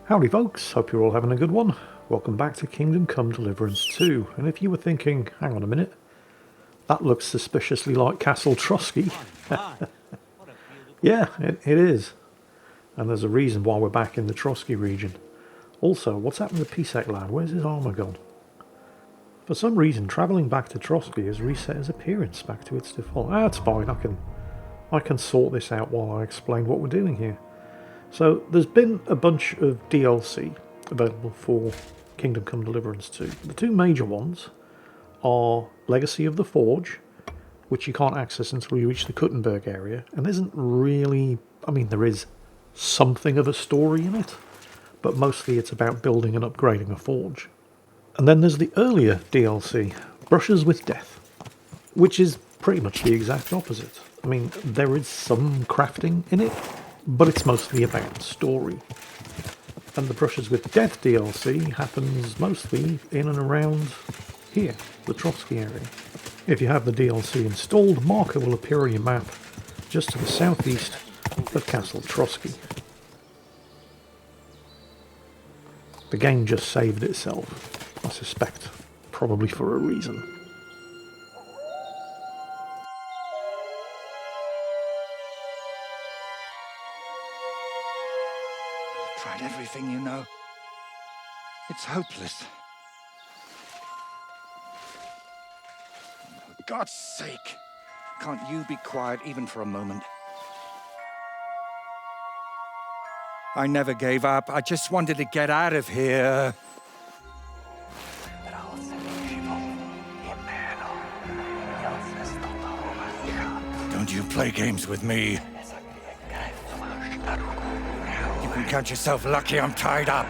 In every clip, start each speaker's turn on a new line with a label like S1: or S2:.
S1: Howdy folks, hope you're all having a good one. Welcome back to Kingdom Come Deliverance 2. And if you were thinking, hang on a minute, that looks suspiciously like Castle Trosky. Yeah, it is. And there's a reason why we're back in the Trosky region. Also, what's happened to Pisek lad? Where's his armour gone? For some reason, travelling back to Trosky has reset his appearance back to its default. That's fine, I can sort this out while I explain what we're doing here. So, there's been a bunch of DLC available for Kingdom Come Deliverance 2. The two major ones are Legacy of the Forge, which you can't access until you reach the Kuttenberg area, and isn't really... I mean, there is something of a story in it, but mostly it's about building and upgrading a forge. And then there's the earlier DLC, Brushes with Death, which is pretty much the exact opposite. I mean, there is some crafting in it, but it's mostly about story. And the Brushes with Death DLC happens mostly in and around here, the Trosky area. If you have the DLC installed, a marker will appear on your map just to the southeast of Castle Trosky. The game just saved itself, I suspect, probably for a reason.
S2: Tried everything, you know. It's hopeless. For God's sake, can't you be quiet even for a moment? I never gave up. I just wanted to get out of here. Don't you play games with me. You can count yourself lucky I'm tied up.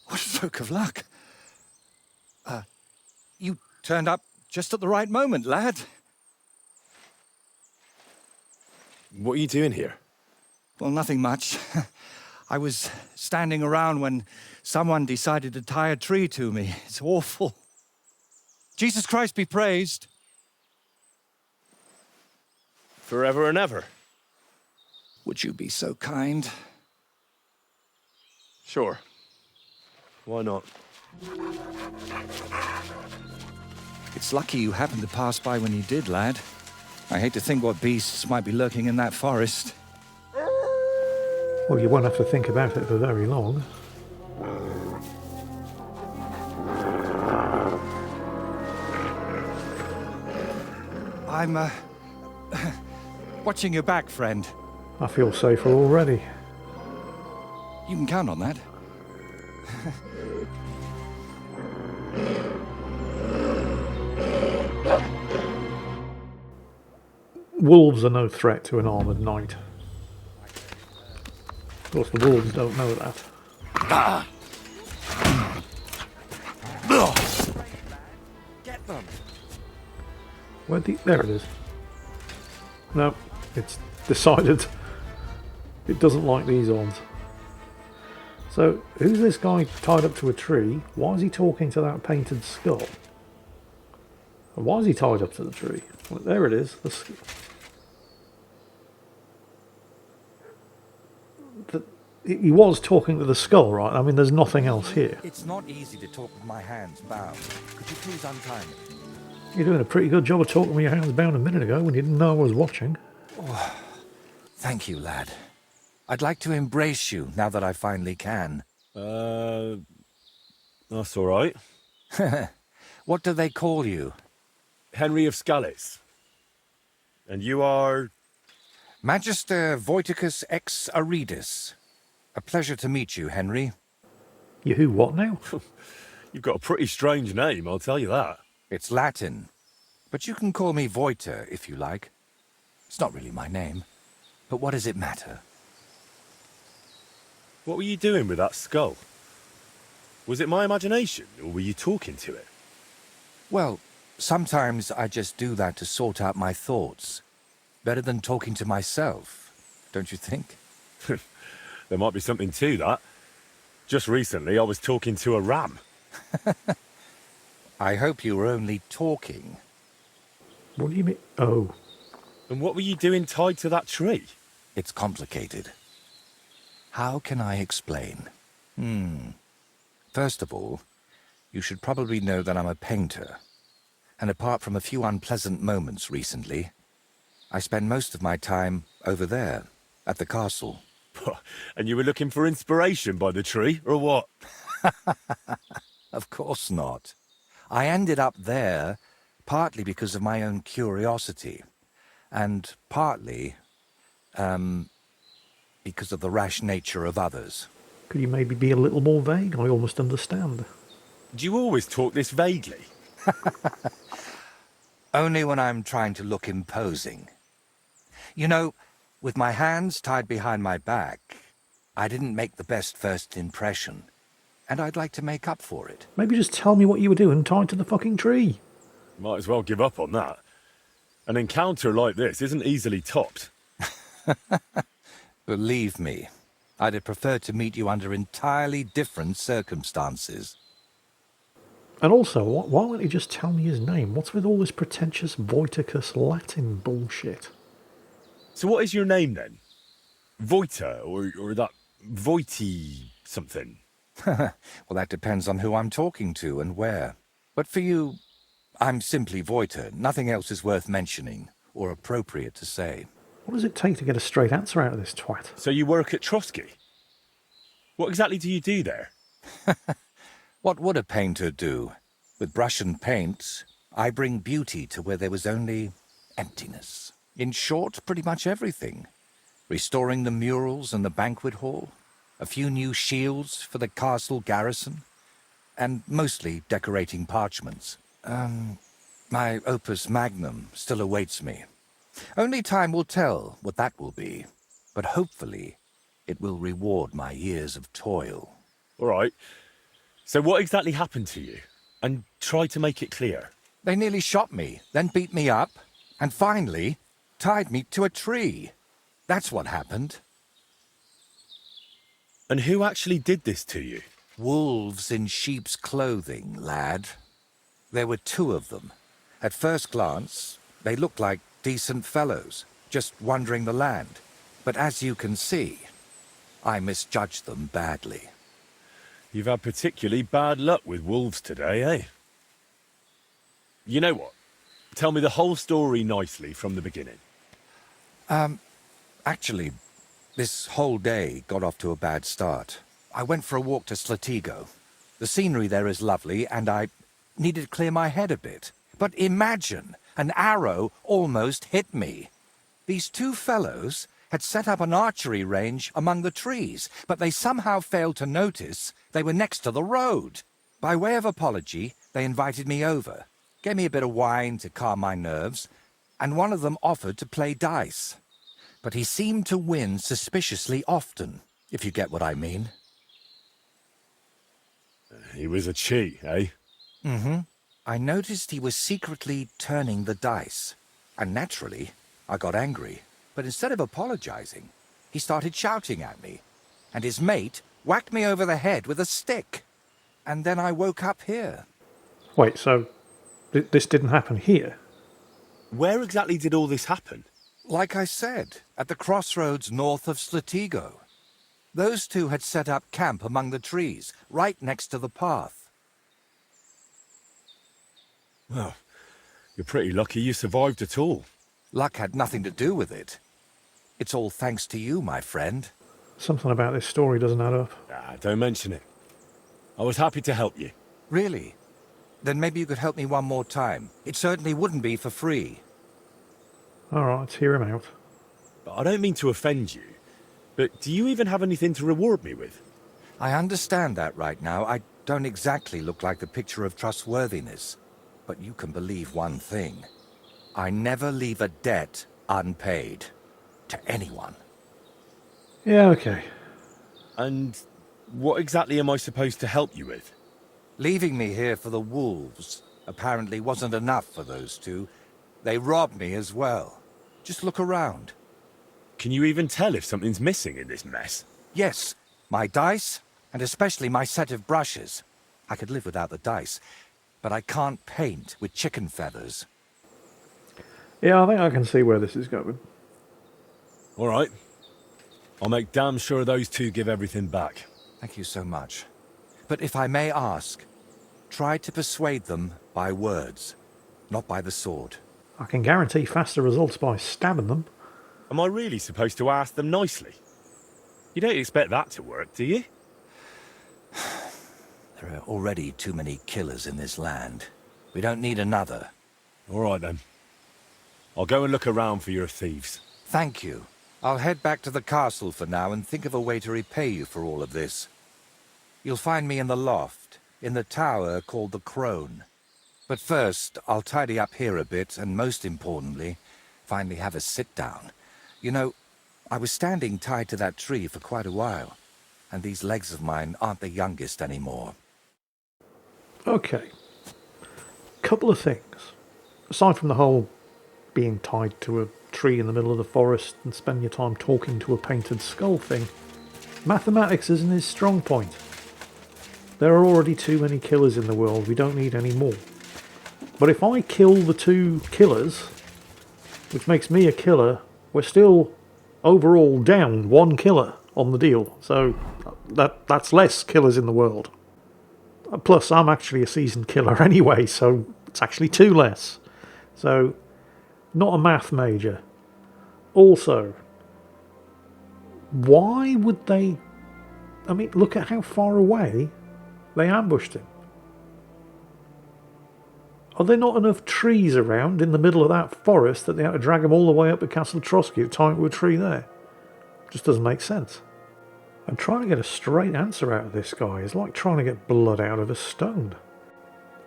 S2: What a stroke of luck. You turned up just at the right moment, lad.
S3: What are you doing here?
S2: Well, nothing much. I was standing around when someone decided to tie a tree to me. It's awful. Jesus Christ be praised.
S3: Forever and ever?
S2: Would you be so kind?
S3: Sure. Why not?
S2: It's lucky you happened to pass by when you did, lad. I hate to think what beasts might be lurking in that forest.
S1: Well, you won't have to think about it for very long.
S2: I'm, watching your back, friend.
S1: I feel safer already.
S2: You can count on that.
S1: Wolves are no threat to an armoured knight. Of course, the wolves don't know that.
S2: Get them.
S1: There it is. No, it's decided it doesn't like these odds. So, who's this guy tied up to a tree? Why is he talking to that painted skull? And why is he tied up to the tree? Well, there it is. He was talking to the skull, right? I mean, there's nothing else here.
S2: It's not easy to talk with my hands bound. Could you please untie me?
S1: You're doing a pretty good job of talking with your hands bound a minute ago when you didn't know I was watching.
S2: Oh, thank you, lad. I'd like to embrace you now that I finally can.
S3: That's all right.
S2: What do they call you?
S3: Henry of Scales. And you are...
S2: Magister Voyticus ex Aridus. A pleasure to meet you, Henry.
S1: You who what now?
S3: You've got a pretty strange name, I'll tell you that.
S2: It's Latin, but you can call me Voyta if you like. It's not really my name, but what does it matter?
S3: What were you doing with that skull? Was it my imagination, or were you talking to it?
S2: Well, sometimes I just do that to sort out my thoughts. Better than talking to myself, don't you think?
S3: There might be something to that. Just recently, I was talking to a ram.
S2: I hope you were only talking.
S1: What do you mean? Oh.
S3: And what were you doing tied to that tree?
S2: It's complicated. How can I explain? First of all, you should probably know that I'm a painter. And apart from a few unpleasant moments recently, I spend most of my time over there, at the castle.
S3: And you were looking for inspiration by the tree, or what?
S2: Of course not. I ended up there partly because of my own curiosity, and partly, because of the rash nature of others.
S1: Could you maybe be a little more vague? I almost understand.
S3: Do you always talk this vaguely?
S2: Only when I'm trying to look imposing. You know, with my hands tied behind my back, I didn't make the best first impression, and I'd like to make up for it.
S1: Maybe just tell me what you were doing tied to the fucking tree.
S3: Might as well give up on that. An encounter like this isn't easily topped.
S2: Believe me, I'd have preferred to meet you under entirely different circumstances.
S1: And also, why won't he just tell me his name? What's with all this pretentious Voiticus Latin bullshit?
S3: So what is your name then? Voyta, or that Voity something?
S2: Well, that depends on who I'm talking to and where. But for you, I'm simply Voyta. Nothing else is worth mentioning, or appropriate to say.
S1: What does it take to get a straight answer out of this twat?
S3: So you work at Trosky? What exactly do you do there?
S2: What would a painter do? With brush and paint, I bring beauty to where there was only emptiness. In short, pretty much everything. Restoring the murals and the banquet hall, a few new shields for the castle garrison, and mostly decorating parchments. My opus magnum still awaits me. Only time will tell what that will be, but hopefully it will reward my years of toil.
S3: All right. So what exactly happened to you? And try to make it clear.
S2: They nearly shot me, then beat me up, and finally tied me to a tree. That's what happened.
S3: And who actually did this to you?
S2: Wolves in sheep's clothing, lad. There were two of them. At first glance, they looked like decent fellows, just wandering the land. But as you can see, I misjudged them badly.
S3: You've had particularly bad luck with wolves today, eh? You know what? Tell me the whole story nicely from the beginning.
S2: Actually, this whole day got off to a bad start. I went for a walk to Slatigo. The scenery there is lovely, and I needed to clear my head a bit. But imagine, an arrow almost hit me. These two fellows had set up an archery range among the trees, but they somehow failed to notice they were next to the road. By way of apology, they invited me over, gave me a bit of wine to calm my nerves, and one of them offered to play dice. But he seemed to win suspiciously often, if you get what I mean.
S3: He was a cheat, eh?
S2: Mm-hmm. I noticed he was secretly turning the dice, and naturally, I got angry. But instead of apologizing, he started shouting at me, and his mate whacked me over the head with a stick. And then I woke up here.
S1: Wait, so this didn't happen here?
S3: Where exactly did all this happen?
S2: Like I said, at the crossroads north of Slatigo. Those two had set up camp among the trees, right next to the path.
S3: Well, you're pretty lucky you survived at all.
S2: Luck had nothing to do with it. It's all thanks to you, my friend.
S1: Something about this story doesn't add up.
S3: Don't mention it. I was happy to help you.
S2: Really? Then maybe you could help me one more time. It certainly wouldn't be for free.
S1: Alright, let's hear him out.
S3: But I don't mean to offend you, but do you even have anything to reward me with?
S2: I understand that right now. I don't exactly look like the picture of trustworthiness. But you can believe one thing. I never leave a debt unpaid. To anyone.
S1: Yeah, okay.
S3: And what exactly am I supposed to help you with?
S2: Leaving me here for the wolves apparently wasn't enough for those two. They robbed me as well. Just look around.
S3: Can you even tell if something's missing in this mess?
S2: Yes, my dice, and especially my set of brushes. I could live without the dice, but I can't paint with chicken feathers.
S1: Yeah, I think I can see where this is going.
S3: All right. I'll make damn sure those two give everything back.
S2: Thank you so much. But if I may ask, try to persuade them by words, not by the sword.
S1: I can guarantee faster results by stabbing them.
S3: Am I really supposed to ask them nicely? You don't expect that to work, do you?
S2: There are already too many killers in this land. We don't need another.
S3: All right, then. I'll go and look around for your thieves.
S2: Thank you. I'll head back to the castle for now and think of a way to repay you for all of this. You'll find me in the loft, in the tower called the Crone. But first, I'll tidy up here a bit, and most importantly, finally have a sit-down. You know, I was standing tied to that tree for quite a while, and these legs of mine aren't the youngest anymore.
S1: Okay. Couple of things. Aside from the whole being tied to a tree in the middle of the forest and spending your time talking to a painted skull thing, mathematics isn't his strong point. There are already too many killers in the world, we don't need any more. But if I kill the two killers, which makes me a killer, we're still overall down one killer on the deal. So that's less killers in the world. Plus, I'm actually a seasoned killer anyway, so it's actually two less. So, not a math major. Also, why would they... I mean, look at how far away they ambushed him. Are there not enough trees around in the middle of that forest that they had to drag him all the way up to Castle Trosky to tie him to a tree there? Just doesn't make sense. And trying to get a straight answer out of this guy is like trying to get blood out of a stone.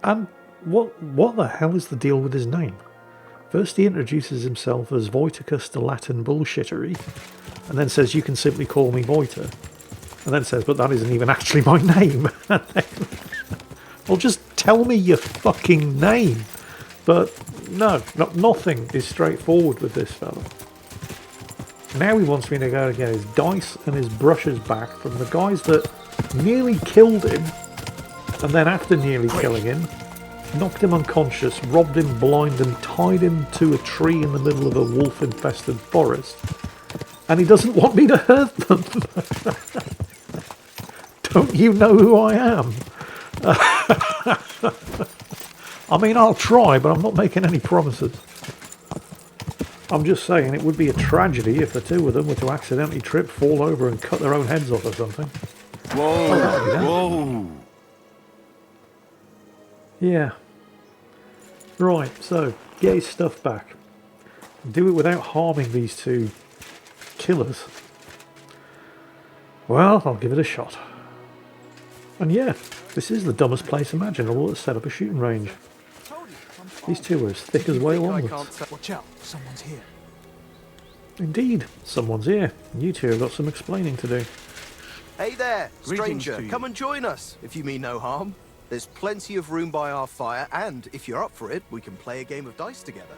S1: And what the hell is the deal with his name? First he introduces himself as Voyticus the Latin bullshittery, and then says you can simply call me Voyta. And then says, but that isn't even actually my name. Well, just tell me your fucking name. But no, nothing is straightforward with this fella. Now he wants me to go to get his dice and his brushes back from the guys that nearly killed him, and then after nearly killing him, knocked him unconscious, robbed him blind, and tied him to a tree in the middle of a wolf-infested forest. And he doesn't want me to hurt them. Don't you know who I am? I mean, I'll try, but I'm not making any promises. I'm just saying it would be a tragedy if the two of them were to accidentally trip, fall over and cut their own heads off or something.
S3: Whoa! Whoa!
S1: Yeah. Right, so, get his stuff back. Do it without harming these two killers. Well, I'll give it a shot. And yeah, this is the dumbest place imaginable to set up a shooting range. These two are as thick as whale omelets.
S4: Watch out, someone's here.
S1: Indeed, someone's here. You two have got some explaining to do.
S5: Hey there, stranger.
S4: Greetings to you.
S5: Come and join us, if you mean no harm. There's plenty of room by our fire, and if you're up for it, we can play a game of dice together.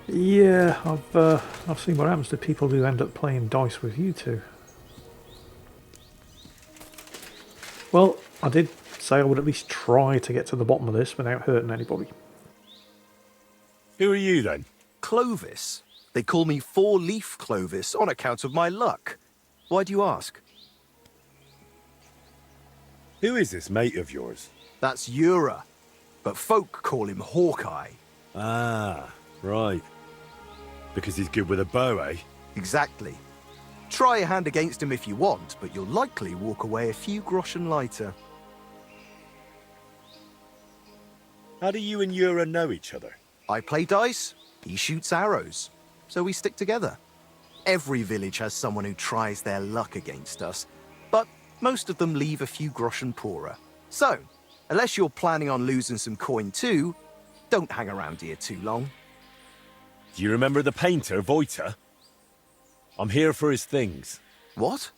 S1: Yeah, I've seen what happens to people who end up playing dice with you two. Well, I did say I would at least try to get to the bottom of this without hurting anybody.
S3: Who are you, then?
S5: Clovis. They call me Four-Leaf Clovis on account of my luck. Why do you ask?
S3: Who is this mate of yours?
S5: That's Ura, but folk call him Hawkeye.
S3: Ah, right. Because he's good with a bow, eh?
S5: Exactly. Try a hand against him if you want, but you'll likely walk away a few groschen lighter.
S3: How do you and Ura know each other?
S5: I play dice, he shoots arrows, so we stick together. Every village has someone who tries their luck against us, but most of them leave a few groschen poorer. So, unless you're planning on losing some coin too, don't hang around here too long.
S3: Do you remember the painter, Voyta? I'm here for his things.
S5: What?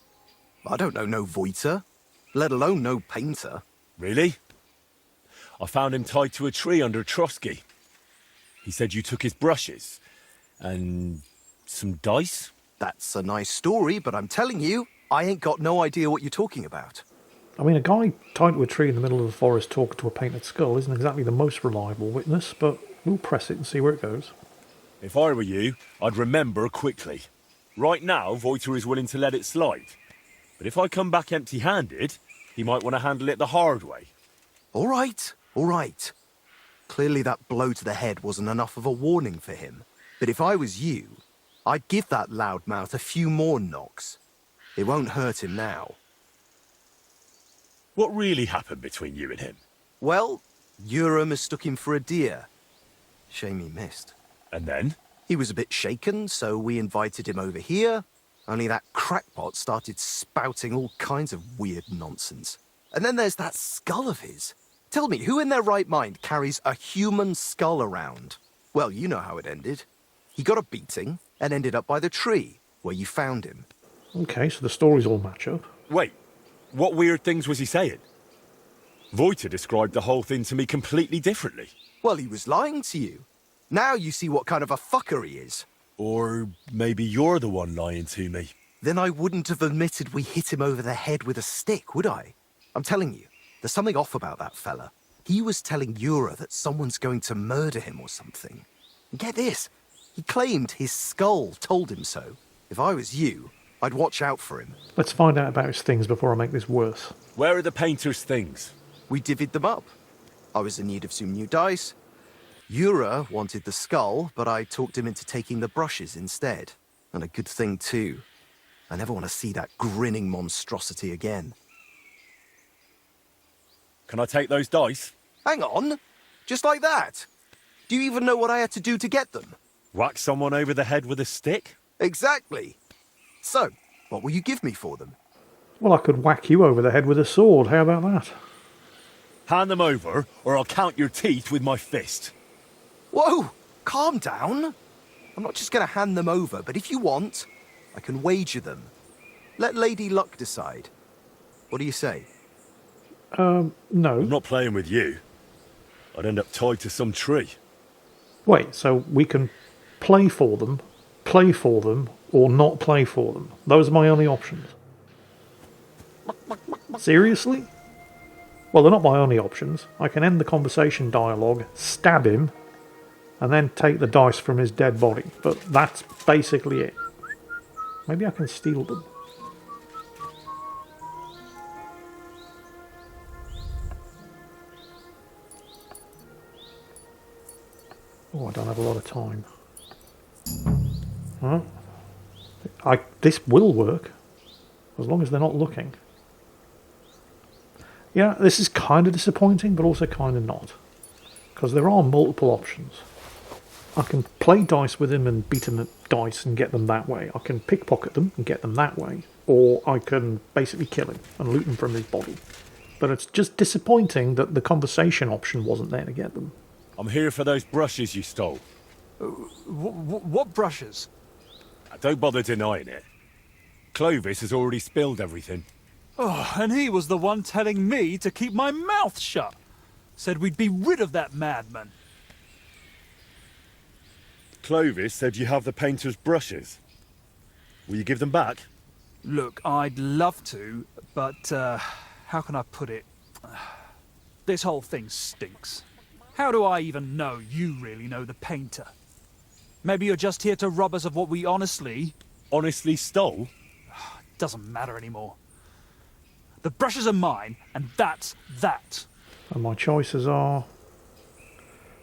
S5: I don't know no Voyta, let alone no painter.
S3: Really? I found him tied to a tree under Trosky. He said you took his brushes. And some dice?
S5: That's a nice story, but I'm telling you, I ain't got no idea what you're talking about.
S1: I mean, a guy tied to a tree in the middle of the forest talking to a painted skull isn't exactly the most reliable witness, but we'll press it and see where it goes.
S3: If I were you, I'd remember quickly. Right now, Voyta is willing to let it slide. But if I come back empty-handed, he might want to handle it the hard way.
S5: All right, all right. Clearly that blow to the head wasn't enough of a warning for him. But if I was you, I'd give that loudmouth a few more knocks. It won't hurt him now.
S3: What really happened between you and him?
S5: Well, Yura mistook him for a deer. Shame he missed.
S3: And then?
S5: He was a bit shaken, so we invited him over here. Only that crackpot started spouting all kinds of weird nonsense. And then there's that skull of his. Tell me, who in their right mind carries a human skull around? Well, you know how it ended. He got a beating and ended up by the tree, where you found him.
S1: Okay, so the stories all match up.
S3: Wait, what weird things was he saying? Voyta described the whole thing to me completely differently.
S5: Well, he was lying to you. Now you see what kind of a fucker he is.
S3: Or maybe you're the one lying to me.
S5: Then I wouldn't have admitted we hit him over the head with a stick, would I? I'm telling you, there's something off about that fella. He was telling Yura that someone's going to murder him or something. And get this, he claimed his skull told him so. If I was you, I'd watch out for him.
S1: Let's find out about his things before I make this worse.
S3: Where are the painter's things?
S5: We divvied them up. I was in need of some new dice. Yura wanted the skull, but I talked him into taking the brushes instead. And a good thing too. I never want to see that grinning monstrosity again.
S3: Can I take those dice?
S5: Hang on! Just like that? Do you even know what I had to do to get them?
S3: Whack someone over the head with a stick?
S5: Exactly. So, what will you give me for them?
S1: Well, I could whack you over the head with a sword. How about that?
S3: Hand them over, or I'll count your teeth with my fist.
S5: Whoa! Calm down. I'm not just going to hand them over, but if you want, I can wager them. Let Lady Luck decide. What do you say?
S3: I'm
S1: No.
S3: not playing with you. I'd end up tied to some tree.
S1: Wait, so we can play for them, or not play for them. Those are my only options. Seriously? Well, they're not my only options. I can end the conversation dialogue, stab him, and then take the dice from his dead body. But that's basically it. Maybe I can steal them. Oh, I don't have a lot of time. Huh? This will work, as long as they're not looking. Yeah, this is kind of disappointing, but also kind of not. Because there are multiple options. I can play dice with him and beat him at dice and get them that way. I can pickpocket them and get them that way. Or I can basically kill him and loot him from his body. But it's just disappointing that the conversation option wasn't there to get them.
S3: I'm here for those brushes you stole.
S4: What brushes?
S3: Don't bother denying it. Clovis has already spilled everything.
S4: Oh, and he was the one telling me to keep my mouth shut. Said we'd be rid of that madman.
S3: Clovis said you have the painter's brushes. Will you give them back?
S4: Look, I'd love to, but how can I put it? This whole thing stinks. How do I even know you really know the painter? Maybe you're just here to rob us of what we honestly
S3: stole?
S4: Doesn't matter anymore. The brushes are mine, and that's that.
S1: And my choices are...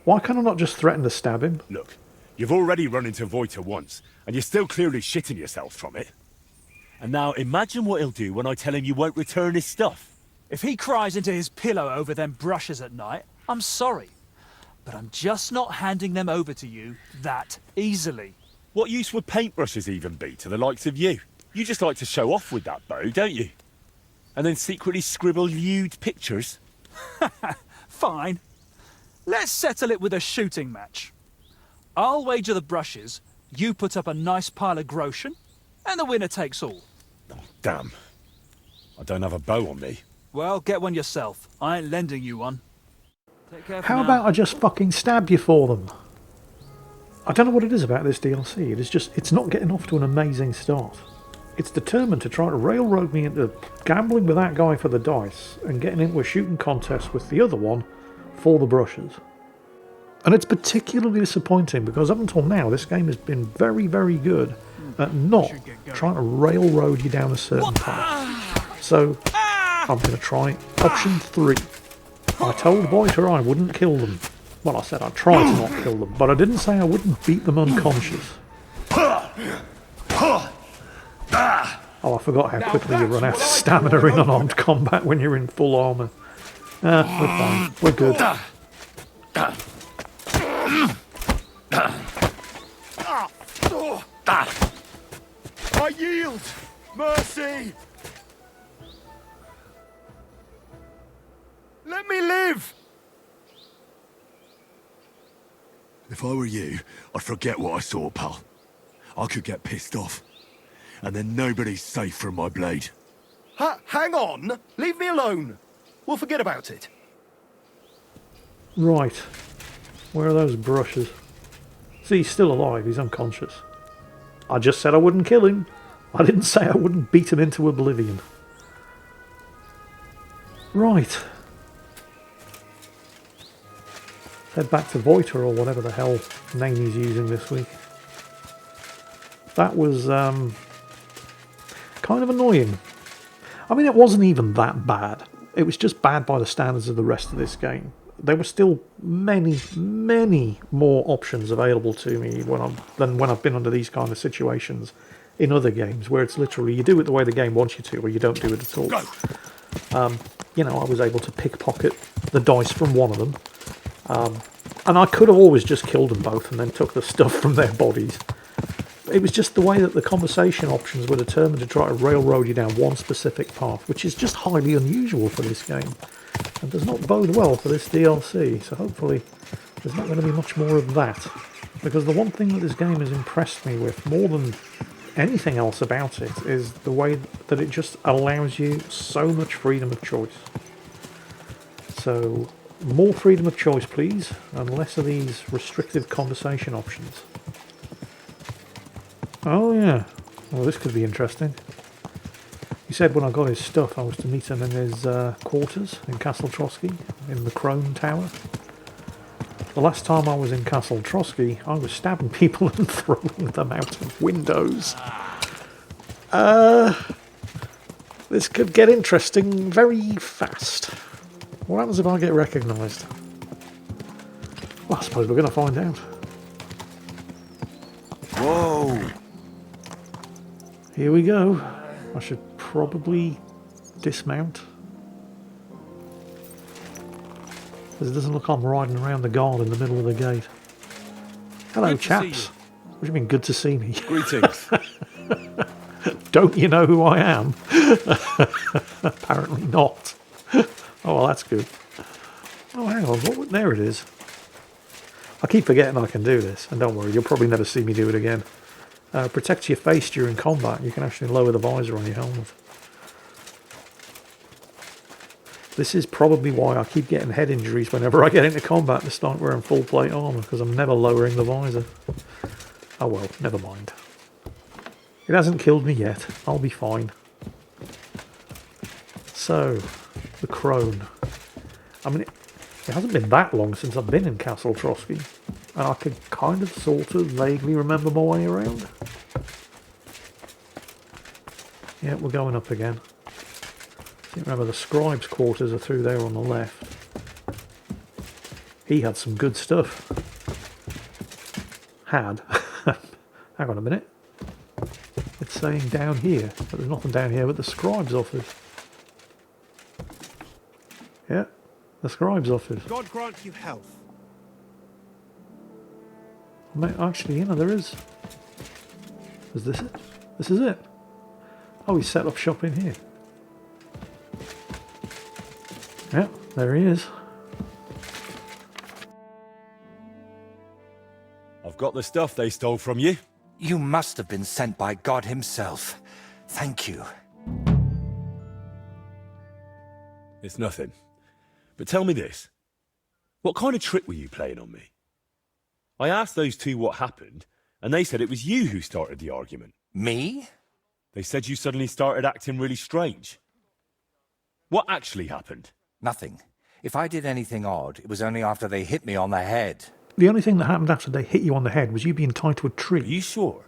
S1: Why can't I not just threaten to stab him?
S3: Look, you've already run into Voyta once, and you're still clearly shitting yourself from it. And now imagine what he'll do when I tell him you won't return his stuff.
S4: If he cries into his pillow over them brushes at night, I'm sorry. But I'm just not handing them over to you that easily.
S3: What use would paintbrushes even be to the likes of you? You just like to show off with that bow, don't you? And then secretly scribble lewd pictures?
S4: Fine. Let's settle it with a shooting match. I'll wager the brushes, you put up a nice pile of groschen, and the winner takes all.
S3: Oh, damn. I don't have a bow on me.
S4: Well, get one yourself. I ain't lending you one. Take care for
S1: How
S4: now.
S1: about I just fucking stab you for them? I don't know what it is about this DLC. It's not getting off to an amazing start. It's determined to try to railroad me into gambling with that guy for the dice and getting into a shooting contest with the other one for the brushes. And it's particularly disappointing because up until now this game has been very, very good at not trying to railroad you down a certain path. So I'm going to try option 3. I told Voyta I wouldn't kill them. Well, I said I'd try to not kill them, but I didn't say I wouldn't beat them unconscious. Oh, I forgot how quickly you run out of stamina in unarmed combat when you're in full armour. We're fine. We're good.
S3: I yield! Mercy! Let me live!
S6: If I were you, I'd forget what I saw, pal. I could get pissed off. And then nobody's safe from my blade.
S5: Hang on! Leave me alone! We'll forget about it.
S1: Right. Where are those brushes? See, he's still alive. He's unconscious. I just said I wouldn't kill him. I didn't say I wouldn't beat him into oblivion. Right. Head back to Voyta or whatever the hell name he's using this week. That was kind of annoying. I mean, it wasn't even that bad. It was just bad by the standards of the rest of this game. There were still many, many more options available to me than when I've been under these kind of situations in other games, where it's literally you do it the way the game wants you to, or you don't do it at all. You know, I was able to pickpocket the dice from one of them. And I could have always just killed them both and then took the stuff from their bodies. It was just the way that the conversation options were determined to try to railroad you down one specific path, which is just highly unusual for this game and does not bode well for this DLC. So hopefully there's not going to be much more of that. Because the one thing that this game has impressed me with more than anything else about it is the way that it just allows you so much freedom of choice. So more freedom of choice, please, and less of these restrictive conversation options. Oh yeah, well this could be interesting. He said when I got his stuff I was to meet him in his quarters in Castle Trosky, in the Crone Tower. The last time I was in Castle Trosky, I was stabbing people and throwing them out of windows. This could get interesting very fast. What happens if I get recognised? Well, I suppose we're going to find out.
S6: Whoa!
S1: Here we go. I should probably dismount. Because it doesn't look like I'm riding around the guard in the middle of the gate. Hello,
S3: Good to see
S1: chaps.
S3: you.
S1: What do you mean, good to see me?
S3: Greetings.
S1: Don't you know who I am? Apparently not. Oh, well, that's good. Oh, hang on. There it is. I keep forgetting I can do this. And don't worry, you'll probably never see me do it again. Protect your face during combat. You can actually lower the visor on your helmet. This is probably why I keep getting head injuries whenever I get into combat despite wearing full plate armour, because I'm never lowering the visor. Oh well, never mind. It hasn't killed me yet. I'll be fine. So, the Crone. I mean, it hasn't been that long since I've been in Castle Trosky, and I can kind of sort of vaguely remember my way around. Yeah, we're going up again. See, remember the scribe's quarters are through there on the left. He had some good stuff. Had. Hang on a minute. It's saying down here, but there's nothing down here but the scribe's office. Yeah, the scribe's office.
S7: God grant you health.
S1: Actually, you know, there is. Is this it? This is it. Oh, he's set up shop in here. Yeah, there he is.
S3: I've got the stuff they stole from you.
S2: You must have been sent by God himself. Thank you.
S3: It's nothing. But tell me this. What kind of trick were you playing on me? I asked those two what happened, and they said it was you who started the argument.
S2: Me?
S3: They said you suddenly started acting really strange. What actually happened?
S2: Nothing. If I did anything odd, it was only after they hit me on the head.
S1: The only thing that happened after they hit you on the head was you being tied to a
S3: Are
S1: tree.
S3: you sure?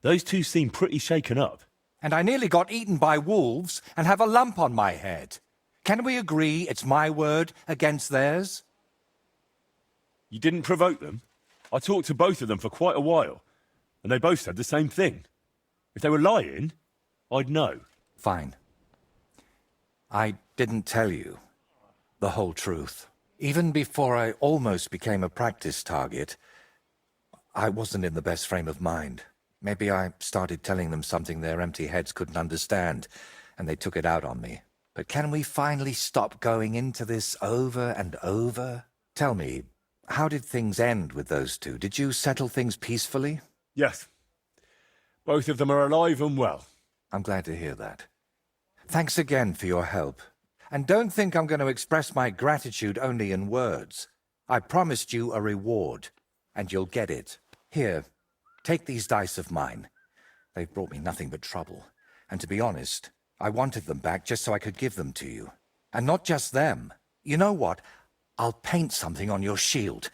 S3: Those two seem pretty shaken up.
S2: And I nearly got eaten by wolves and have a lump on my head. Can we agree it's my word against theirs?
S3: You didn't provoke them? I talked to both of them for quite a while, and they both said the same thing. If they were lying, I'd know.
S2: Fine. I didn't tell you the whole truth. Even before I almost became a practice target, I wasn't in the best frame of mind. Maybe I started telling them something their empty heads couldn't understand, and they took it out on me. But can we finally stop going into this over and over? Tell me, how did things end with those two? Did you settle things peacefully?
S3: Yes. Both of them are alive and well.
S2: I'm glad to hear that. Thanks again for your help. And don't think I'm going to express my gratitude only in words. I promised you a reward, and you'll get it. Here, take these dice of mine. They've brought me nothing but trouble. And to be honest, I wanted them back just so I could give them to you. And not just them. You know what? I'll paint something on your shield.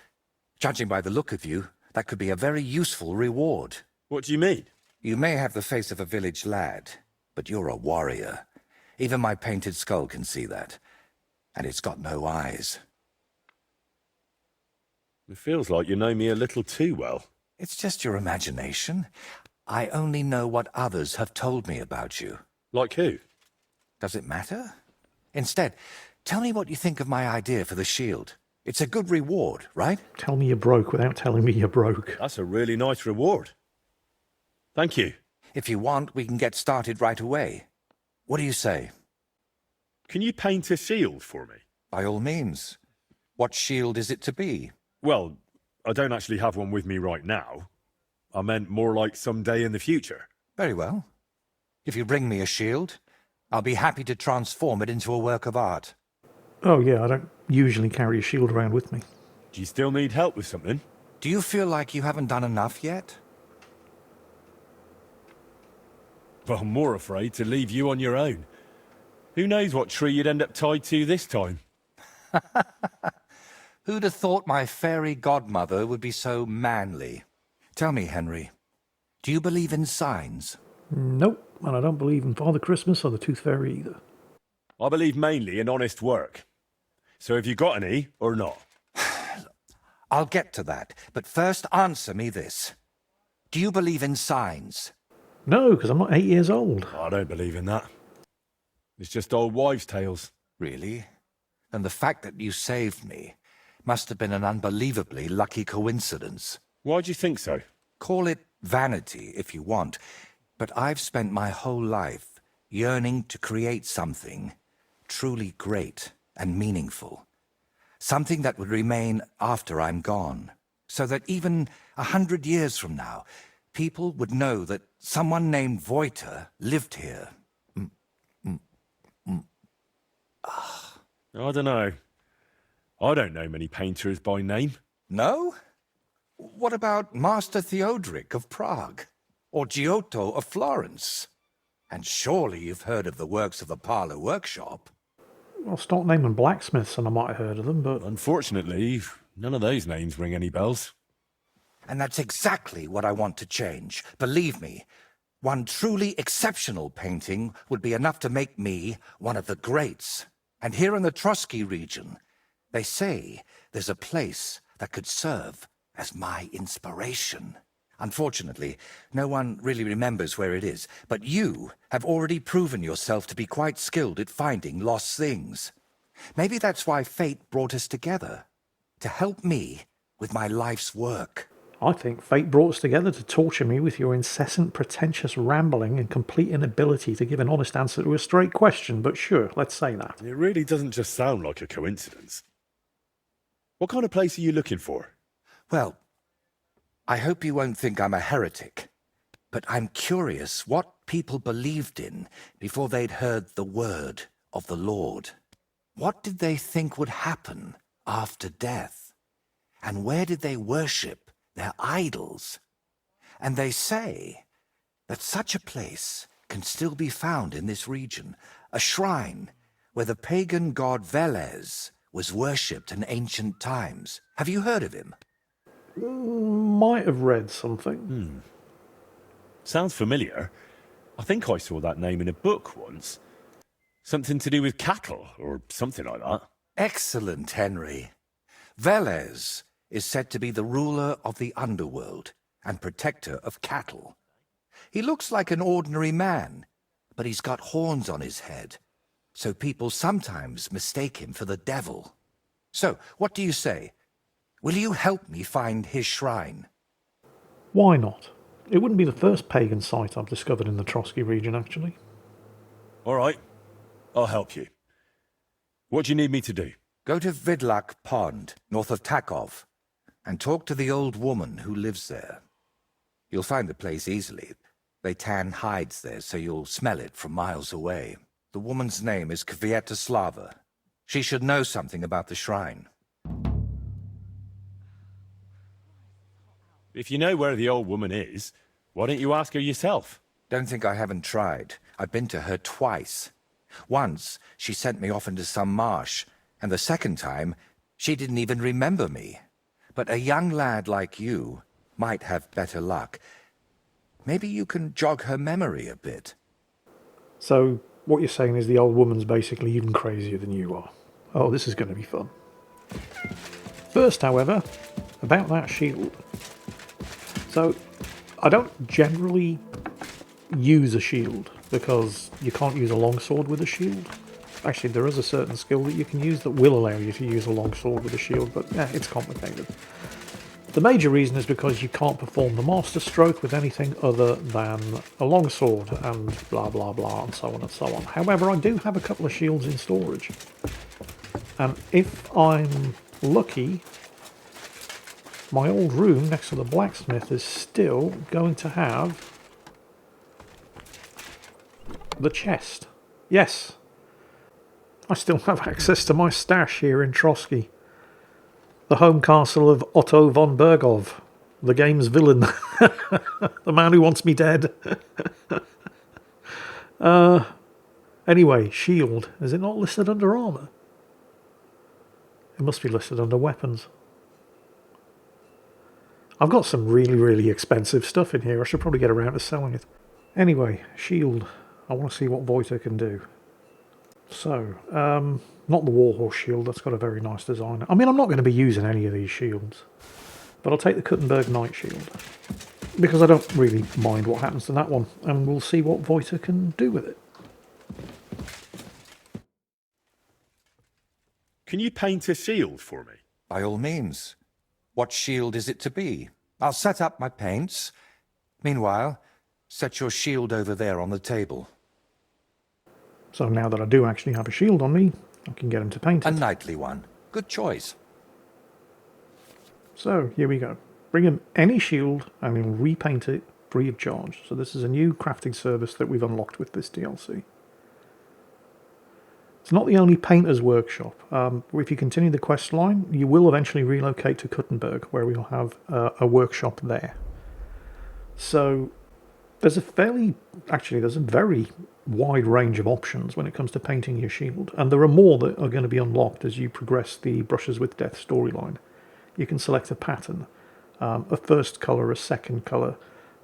S2: Judging by the look of you, that could be a very useful reward.
S3: What do you mean?
S2: You may have the face of a village lad, but you're a warrior. Even my painted skull can see that. And it's got no eyes.
S3: It feels like you know me a little too well.
S2: It's just your imagination. I only know what others have told me about you.
S3: Like who?
S2: Does it matter? Instead, tell me what you think of my idea for the shield. It's a good reward, right?
S1: Tell me you're broke without telling me you're broke.
S3: That's a really nice reward. Thank you.
S2: If you want, we can get started right away. What do you say?
S3: Can you paint a shield for me?
S2: By all means. What shield is it to be?
S3: Well, I don't actually have one with me right now. I meant more like someday in the future.
S2: Very well. If you bring me a shield, I'll be happy to transform it into a work of art.
S1: Oh yeah, I don't usually carry a shield around with me.
S3: Do you still need help with something?
S2: Do you feel like you haven't done enough yet?
S3: Well, I'm more afraid to leave you on your own. Who knows what tree you'd end up tied to this time?
S2: Who'd have thought my fairy godmother would be so manly? Tell me, Henry, do you believe in signs?
S1: Nope, and I don't believe in Father Christmas or the Tooth Fairy either.
S3: I believe mainly in honest work. So have you got any, or not?
S2: I'll get to that, but first answer me this. Do you believe in signs?
S1: No, because I'm not 8 years old.
S3: I don't believe in that. It's just old wives' tales.
S2: Really? Then the fact that you saved me must have been an unbelievably lucky coincidence.
S3: Why do you think so?
S2: Call it vanity if you want, but I've spent my whole life yearning to create something truly great and meaningful. Something that would remain after I'm gone, so that even 100 years from now, people would know that someone named Voyta lived here.
S3: I don't know. I don't know many painters by name.
S2: No? What about Master Theodoric of Prague? Or Giotto of Florence? And surely you've heard of the works of the Parlour Workshop.
S1: I'll start naming blacksmiths and I might have heard of them, but...
S3: Unfortunately, none of those names ring any bells.
S2: And that's exactly what I want to change. Believe me, one truly exceptional painting would be enough to make me one of the greats. And here in the Trosky region, they say there's a place that could serve as my inspiration. Unfortunately, no one really remembers where it is, but you have already proven yourself to be quite skilled at finding lost things. Maybe that's why fate brought us together, to help me with my life's work.
S1: I think fate brought us together to torture me with your incessant, pretentious rambling and complete inability to give an honest answer to a straight question, but sure, let's say that.
S3: It really doesn't just sound like a coincidence. What kind of place are you looking for?
S2: Well, I hope you won't think I'm a heretic, but I'm curious what people believed in before they'd heard the word of the Lord. What did they think would happen after death? And where did they worship their idols? And they say that such a place can still be found in this region, a shrine where the pagan god Velez was worshipped in ancient times. Have you heard of him?
S1: Might have read something.
S3: Sounds familiar. I think I saw that name in a book once. Something to do with cattle, or something like that.
S2: Excellent, Henry. Velez is said to be the ruler of the underworld and protector of cattle. He looks like an ordinary man, but he's got horns on his head, so people sometimes mistake him for the devil. So, what do you say? Will you help me find his shrine?
S1: Why not? It wouldn't be the first pagan site I've discovered in the Trosky region, actually.
S3: All right, I'll help you. What do you need me to do?
S2: Go to Vidlak Pond, north of Takov, and talk to the old woman who lives there. You'll find the place easily. They tan hides there, so you'll smell it from miles away. The woman's name is Kvietoslava. She should know something about the shrine.
S3: If you know where the old woman is, why don't you ask her yourself?
S2: Don't think I haven't tried. I've been to her twice. Once, she sent me off into some marsh, and the second time, she didn't even remember me. But a young lad like you might have better luck. Maybe you can jog her memory a bit.
S1: So, what you're saying is the old woman's basically even crazier than you are. Oh, this is going to be fun. First, however, about that shield. So, I don't generally use a shield, because you can't use a longsword with a shield. Actually, there is a certain skill that you can use that will allow you to use a longsword with a shield, but it's complicated. The major reason is because you can't perform the master stroke with anything other than a longsword, and blah blah blah, and so on and so on. However, I do have a couple of shields in storage, and if I'm lucky, my old room next to the blacksmith is still going to have the chest. Yes, I still have access to my stash here in Trosky. The home castle of Otto von Bergov, the game's villain. The man who wants me dead. Anyway, shield. Is it not listed under armour? It must be listed under weapons. I've got some really, really expensive stuff in here. I should probably get around to selling it. Anyway, shield. I want to see what Voyta can do. So, not the Warhorse shield. That's got a very nice design. I mean, I'm not going to be using any of these shields. But I'll take the Kuttenberg Knight shield. Because I don't really mind what happens to that one. And we'll see what Voyta can do with it.
S3: Can you paint a shield for me?
S2: By all means. What shield is it to be? I'll set up my paints. Meanwhile, set your shield over there on the table.
S1: So now that I do actually have a shield on me, I can get him to paint it.
S2: A knightly one. Good choice.
S1: So, here we go. Bring him any shield and he'll repaint it free of charge. So this is a new crafting service that we've unlocked with this DLC. It's not the only painter's workshop. If you continue the quest line, you will eventually relocate to Kuttenberg, where we'll have a workshop there. So there's a very wide range of options when it comes to painting your shield, and there are more that are going to be unlocked as you progress the Brushes with Death storyline. You can select a pattern, a first colour, a second colour,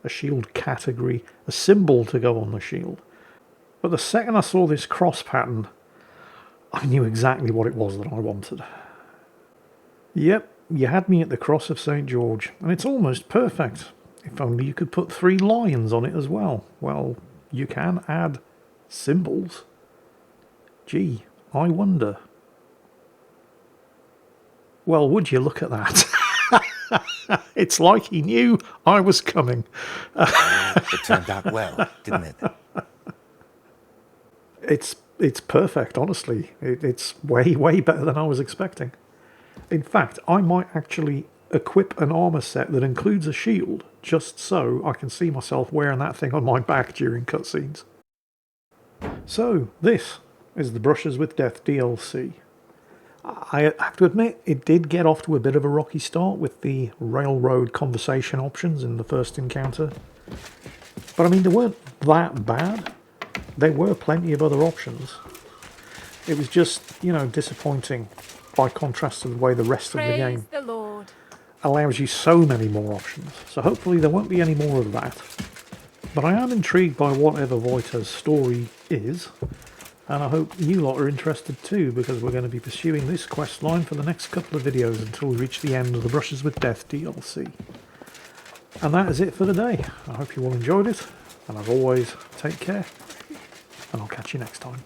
S1: a shield category, a symbol to go on the shield. But the second I saw this cross pattern, I knew exactly what it was that I wanted. Yep, you had me at the Cross of St. George, and it's almost perfect. If only you could put 3 lions on it as well. Well, you can add symbols. Gee, I wonder. Well, would you look at that? It's like he knew I was coming.
S2: It turned out well, didn't it?
S1: It's perfect, honestly. It's way, way better than I was expecting. In fact, I might actually equip an armour set that includes a shield, just so I can see myself wearing that thing on my back during cutscenes. So, this is the Brushes with Death DLC. I have to admit, it did get off to a bit of a rocky start with the railroad conversation options in the first encounter. But I mean, they weren't that bad. There were plenty of other options. It was just, disappointing by contrast to the way the rest of the game
S7: Praise the Lord.
S1: allows you so many more options. So hopefully there won't be any more of that. But I am intrigued by whatever Voyta's story is, and I hope you lot are interested too, because we're going to be pursuing this quest line for the next couple of videos until we reach the end of the Brushes with Death DLC. And that is it for today. I hope you all enjoyed it, and as always, take care, and I'll catch you next time.